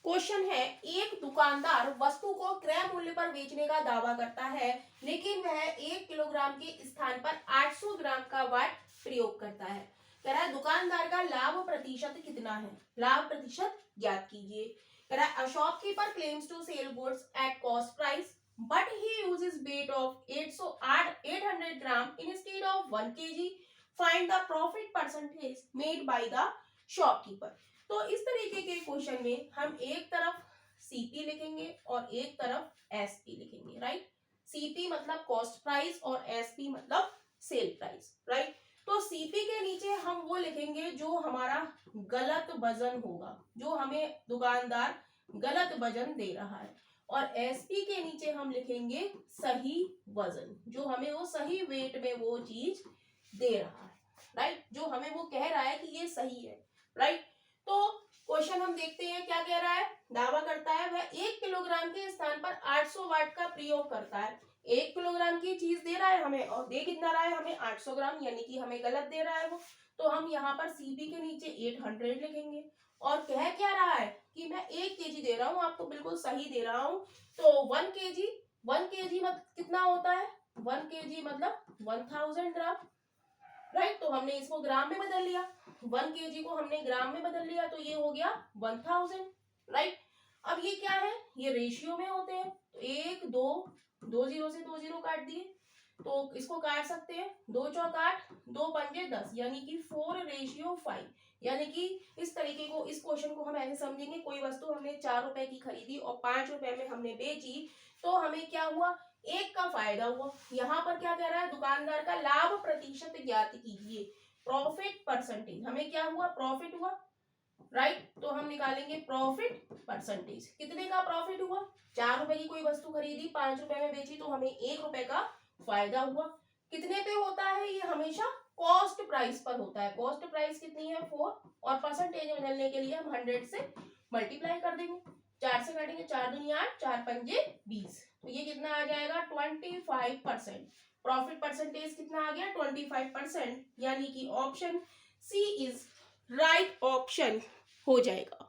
Question है, एक दुकानदार वस्तु को क्रय मूल्य पर बेचने का दावा करता है, लेकिन वह 1 किलोग्राम के स्थान पर 800 ग्राम का वाट प्रयोग करता है। कह रहा है दुकानदार का लाभ प्रतिशत कितना है, लाभ प्रतिशत ज्ञात कीजिए। कह रहा है, a shopkeeper claims to sell goods at cost price but he uses weight of 800 gram instead of 1 kg। Find the profit percentage made by the shopkeeper. तो इस तरीके के क्वेश्चन में हम एक तरफ सीपी लिखेंगे और एक तरफ एसपी लिखेंगे, राइट। सीपी मतलब कॉस्ट प्राइस और एसपी मतलब सेल प्राइस, राइट। तो सीपी के नीचे हम वो लिखेंगे जो हमारा गलत वजन होगा, जो हमें दुकानदार गलत वजन दे रहा है, और एसपी के नीचे हम लिखेंगे सही वजन, जो हमें वो सही वेट में वो चीज दे रहा है, राइट, जो हमें वो कह रहा है कि ये सही है, राइट। तो क्वेश्चन हम देखते हैं क्या कह रहा है। दावा करता है वह 1 किलोग्राम के स्थान पर 800 वाट का प्रयोग करता है। 1 किलोग्राम की चीज दे रहा है हमें और दे कितना रहा है हमें 800 ग्राम, यानी कि हमें गलत दे रहा है वो। तो हम यहाँ पर सीपी के नीचे 800 लिखेंगे और कह क्या रहा है कि मैं 1 केजी दे रहा हूँ, आपको बिल्कुल सही दे रहा हूँ। तो 1 केजी मतलब कितना होता है, 1 केजी मतलब 1000 ग्राम, राइट। तो हमने इसको ग्राम में बदल लिया, 1 केजी को हमने ग्राम में बदल लिया, तो ये हो गया 1000, राइट। अब ये क्या है, ये रेशियो में होते हैं, तो 1 2 2 जीरो से 2 जीरो काट दिए, तो इसको काट सकते हैं, 2 चौक 8 2 पंजे 10, यानी कि 4:5। यानी कि इस तरीके को, इस क्वेश्चन को हम ऐसे समझेंगे, कोई वस्तु हमने 4 रुपए की खरीदी और 5 रुपए में हमने बेची, तो हमें क्या हुआ, 1 का फायदा हुआ। यहाँ पर क्या कह रहा है, दुकानदार का लाभ प्रतिशत ज्ञात कीजिए, प्रॉफिट परसेंटेज। हमें क्या हुआ, प्रॉफिट हुआ, राइट। तो हम निकालेंगे प्रॉफिट परसेंटेज, कितने का प्रॉफिट हुआ, 4 रुपए की कोई वस्तु खरीदी, 5 रुपए में बेची, तो हमें 1 रुपए का फायदा हुआ। कितने पे होता है, ये हमेशा कॉस्ट प्राइस पर होता है। कॉस्ट प्राइस कितनी है 4, और परसेंटेज बदलने के लिए हम 100 से मल्टीप्लाई कर देंगे, 4 से काटेंगे, 4 दूनी 8, 4 पंजे 20, तो ये कितना आ जाएगा 25%। प्रॉफिट परसेंटेज कितना आ गया 25%, यानी कि option C is right option हो जाएगा।